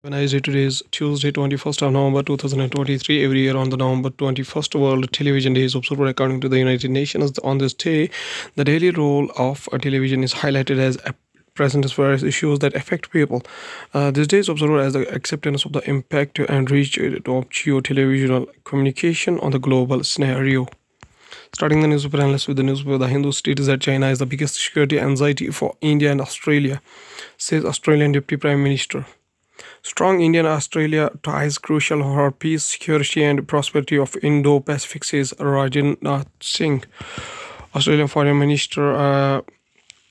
Nice day. Today is Tuesday, 21st of November 2023. Every year on the November 21st, World Television Day is observed according to the United Nations. On this day, the daily role of a television is highlighted as a present as various issues that affect people. This day is observed as the acceptance of the impact and reach of geo-televisional communication on the global scenario. Starting the newspaper analyst with the newspaper, The Hindu states that China is the biggest security anxiety for India and Australia, says Australian Deputy Prime Minister. Strong Indian-Australia ties crucial for peace, security and prosperity of Indo-Pacific, says Rajnath Singh. Australian Foreign Minister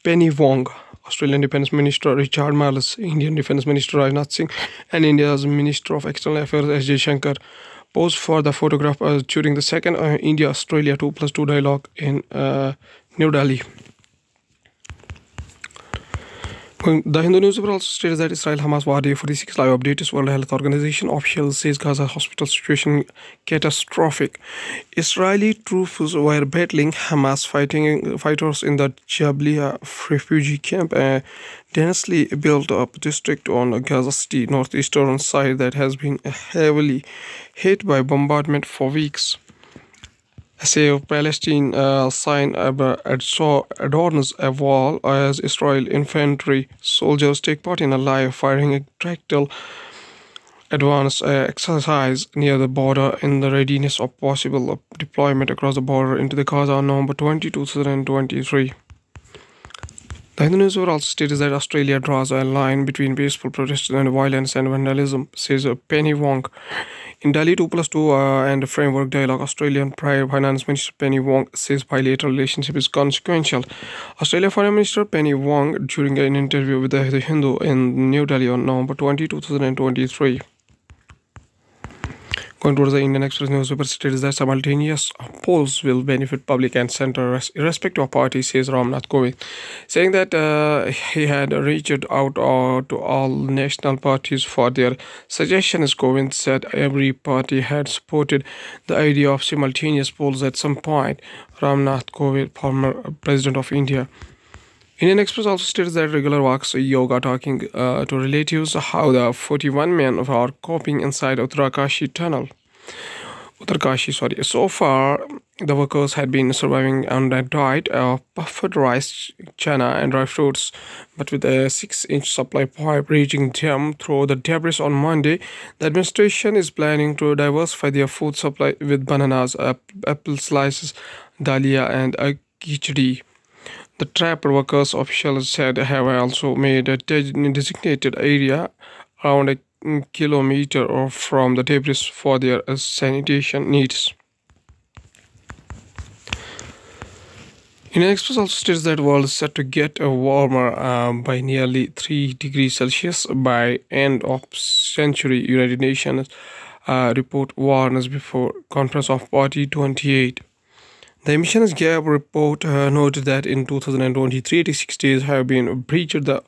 Penny Wong, Australian Defence Minister Richard Marles, Indian Defence Minister Rajnath Singh, and India's Minister of External Affairs S. J. Shankar posed for the photograph during the second India-Australia 2+2 dialogue in New Delhi. The Hindu newspaper also states that Israel-Hamas war day 46 live updates. World Health Organization officials says Gaza hospital situation catastrophic. Israeli troops were battling Hamas fighters in the Jabalia refugee camp, a densely built up district on Gaza City northeastern side that has been heavily hit by bombardment for weeks. A Save Palestine sign adorns a wall as Israel infantry soldiers take part in a live firing tactical advance exercise near the border in the readiness of possible deployment across the border into the Gaza on November 20, 2023. The Hindu newspaper also states that Australia draws a line between peaceful protests and violence and vandalism, says Penny Wong. In Delhi 2+2 and framework dialogue, Australian Finance Minister Penny Wong says bilateral relationship is consequential. Australian Foreign Minister Penny Wong during an interview with the Hindu in New Delhi on November 20, 2023. Going towards the Indian Express newspaper states that simultaneous polls will benefit public and center irrespective of party, says Ramnath Kovind, saying that he had reached out to all national parties for their suggestions. Kovind said every party had supported the idea of simultaneous polls at some point. Ramnath Kovind, former president of India. Indian Express also states that regular walks yoga talking to relatives how the 41 men are coping inside Uttarkashi tunnel. So far, the workers had been surviving on a diet of puffed rice, chana, and dry fruits, but with a 6-inch supply pipe reaching them through the debris on Monday, the administration is planning to diversify their food supply with bananas, apple slices, dalia, and khichdi. The trapped workers, officials said, have also made a designated area around a kilometer from the debris for their sanitation needs. Indian Express also states that the world is set to get warmer by nearly 3 degrees Celsius by end of century. United Nations report warns before Conference of Party 28. The emissions gap report noted that in 2023, 86 days have been breached the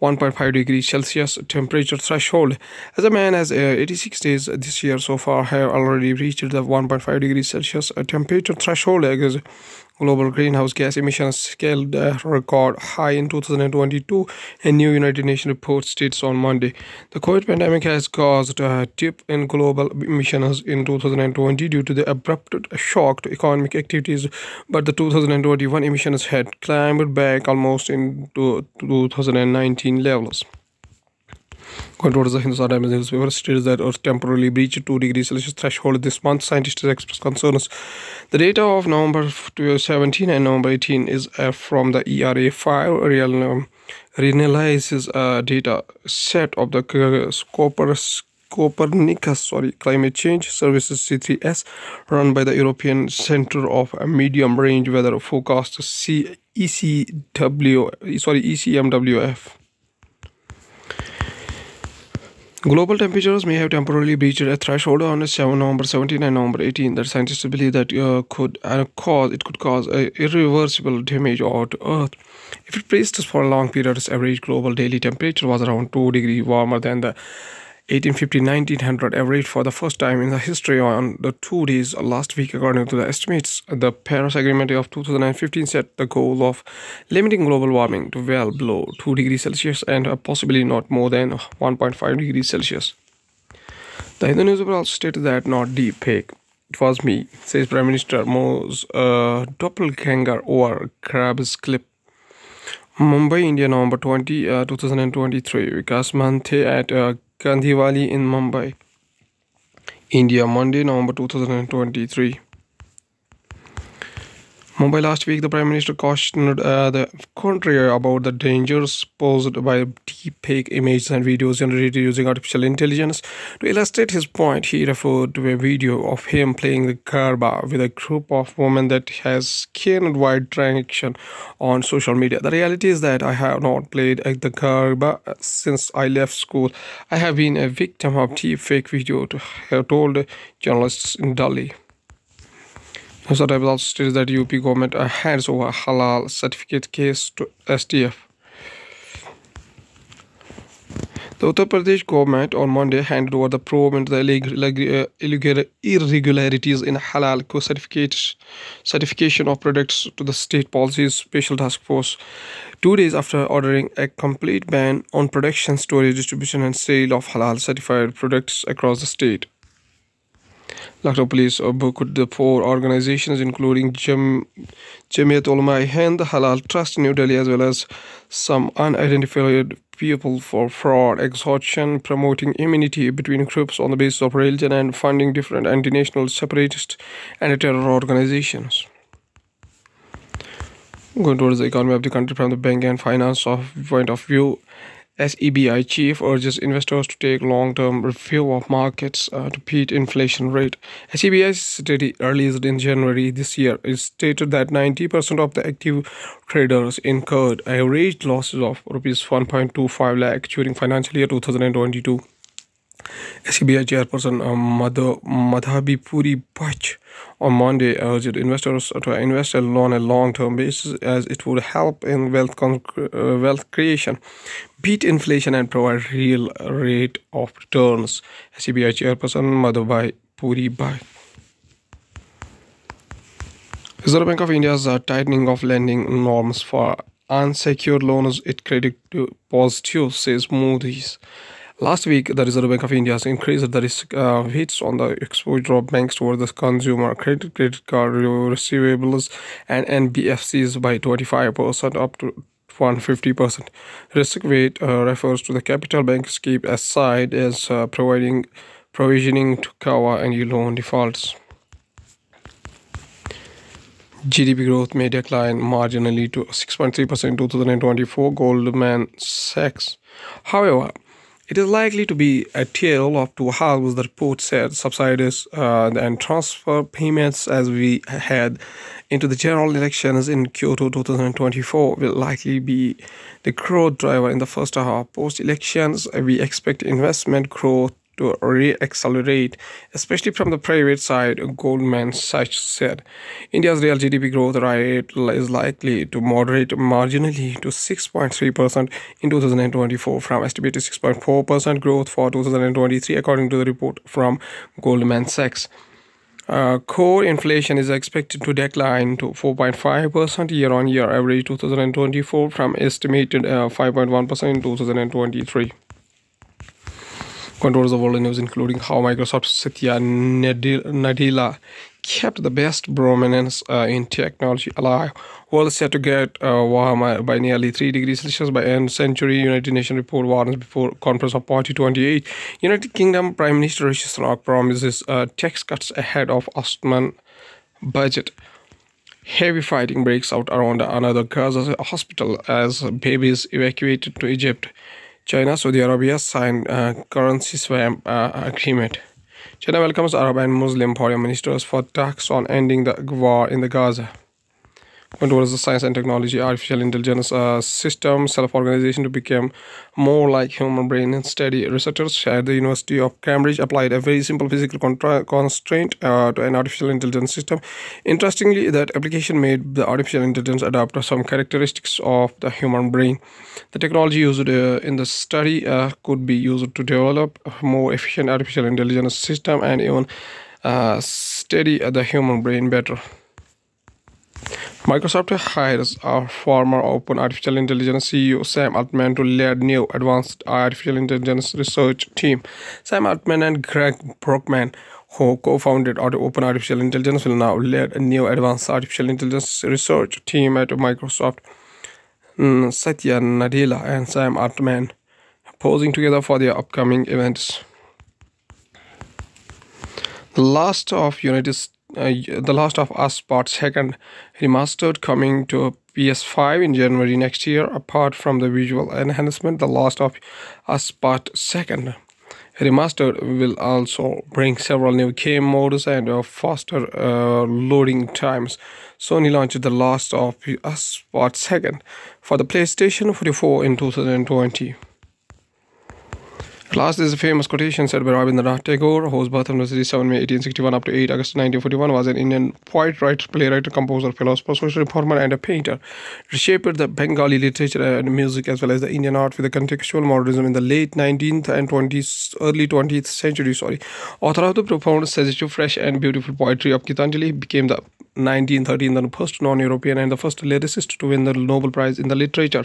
1.5 degrees Celsius temperature threshold. As a man has 86 days this year so far have already reached the 1.5 degrees Celsius temperature threshold as global greenhouse gas emissions scaled a record high in 2022, a new United Nations report states on Monday. The COVID pandemic has caused a dip in global emissions in 2020 due to the abrupt shock to economic activities, but the 2021 emissions had climbed back almost into 2019 levels. Going towards the Hindustan Times newspaper states that Earth temporarily breached 2 degrees Celsius threshold this month. Scientists express concerns. The data of November 17 and November 18 is from the ERA5 reanalyzes data set of the Copernicus Climate Change Services C3S run by the European Centre of Medium Range Weather Forecast ECMWF. Global temperatures may have temporarily breached a threshold on November 17 and November 18 that scientists believe that could cause irreversible damage to Earth. If it persists for a long period, its average global daily temperature was around 2 degrees warmer than the 1850-1900 averaged for the first time in the history on the 2 days last week, according to the estimates. The Paris Agreement of 2015 set the goal of limiting global warming to well below 2 degrees Celsius and possibly not more than 1.5 degrees Celsius. The Hindu newspaper also stated that not deep fake. It was me, says Prime Minister Mo's doppelganger over Krab's clip. Mumbai, India, November 20, 2023. Vikas Manthe at Gandhiwali in Mumbai, India, Monday, November 2023. Mumbai last week, the Prime Minister cautioned the country about the dangers posed by deepfake images and videos generated using artificial intelligence. To illustrate his point, he referred to a video of him playing the Garba with a group of women that has gained wide traction on social media. The reality is that I have not played the Garba since I left school. I have been a victim of deepfake video, to have told journalists in Delhi. So I will also state that UP government hands over halal certificate case to STF. The Uttar Pradesh government on Monday handed over the probe into the irregularities in halal certification of products to the State Policies Special Task Force, 2 days after ordering a complete ban on production, storage, distribution and sale of halal certified products across the state. Lucknow police booked the 4 organizations including Jamiat Ulama-e-Hind, Halal Trust in New Delhi, as well as some unidentified people for fraud, extortion, promoting immunity between groups on the basis of religion, and funding different anti-national, separatist and terror organizations. Going towards the economy of the country from the bank and finance point of view, SEBI chief urges investors to take long-term review of markets to beat inflation rate. SEBI's study released in January this year is stated that 90% of the active traders incurred average losses of Rs 1.25 lakh during financial year 2022. SEBI chairperson Madhabi Puri Bach on Monday urged investors to invest on a long-term basis, as it would help in wealth creation, beat inflation and provide real rate of returns. SEBI chairperson Madhabi Puri Bach. Reserve Bank of India's tightening of lending norms for unsecured loans it credit positive, says Moody's. Last week, the Reserve Bank of India has increased the risk weights on the exposure of banks toward the consumer credit card receivables and NBFCs by 25% up to 150%. Risk weight refers to the capital banks keep aside as provisioning to cover any loan defaults. GDP growth may decline marginally to 6.3% in 2024, Goldman Sachs. However, it is likely to be a tale of two halves, the report said. Subsidies and transfer payments as we head into the general elections in Kyoto 2024 will likely be the growth driver in the first half. Post-elections, we expect investment growth to re-accelerate, especially from the private side, Goldman Sachs said. India's real GDP growth rate is likely to moderate marginally to 6.3% in 2024 from estimated 6.4% growth for 2023, according to the report from Goldman Sachs. Core inflation is expected to decline to 4.5% year-on-year average 2024 from estimated 5.1% in 2023. Controls the world news, including how Microsoft Satya Nadella kept the best prominence in technology alive. World is set to get warmer by nearly 3 degrees Celsius by end century, United Nations report warns before conference of Party 28. United Kingdom Prime Minister Rishi Sunak promises tax cuts ahead of Osman budget. Heavy fighting breaks out around another Gaza hospital as babies evacuated to Egypt. China, Saudi Arabia signed currency swap agreement. China welcomes Arab and Muslim foreign ministers for talks on ending the war in the Gaza. towards the science and technology, artificial intelligence system, self-organization to become more like human brain. And study researchers at the University of Cambridge applied a very simple physical constraint to an artificial intelligence system. Interestingly, that application made the artificial intelligence adopt some characteristics of the human brain. The technology used in the study could be used to develop a more efficient artificial intelligence system and even study the human brain better. Microsoft hires our former Open Artificial Intelligence CEO Sam Altman to lead new advanced artificial intelligence research team. Sam Altman and Greg Brockman, who co-founded Open Artificial Intelligence, will now lead a new advanced artificial intelligence research team at Microsoft. Satya Nadella and Sam Altman posing together for their upcoming events. The Last of Us Part 2 remastered coming to PS5 in January next year. Apart from the visual enhancement, The Last of Us Part 2 remastered will also bring several new game modes and faster loading times. Sony launched The Last of Us Part 2 for the PlayStation 4 in 2020. Last is a famous quotation said by Rabindranath Tagore, whose birth anniversary 7 May 1861 up to 8 August 1941, was an Indian poet, writer, playwright, composer, philosopher, social reformer, and a painter. Reshaped the Bengali literature and music as well as the Indian art with a contextual modernism in the late 19th and early 20th century. Author of the profound, suggestive, fresh, and beautiful poetry of Gitanjali, became the 1913 the first non-European and the first lyricist to win the Nobel Prize in the literature.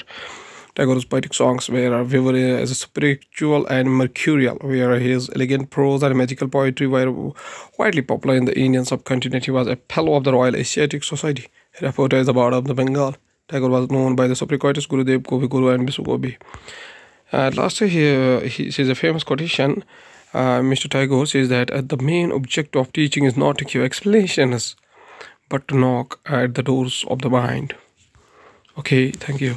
Tagore's poetic songs were vivid as spiritual and mercurial, where his elegant prose and magical poetry were widely popular in the Indian subcontinent. He was a fellow of the Royal Asiatic Society, referred to as the Bard of the Bengal. Tagore was known by the Sophocles, Gurudev, Kavi Guru, and Bisu Gobi. Last he says a famous quotation. Mr. Tagore says that the main objective of teaching is not to give explanations, but to knock at the doors of the mind. Okay, thank you.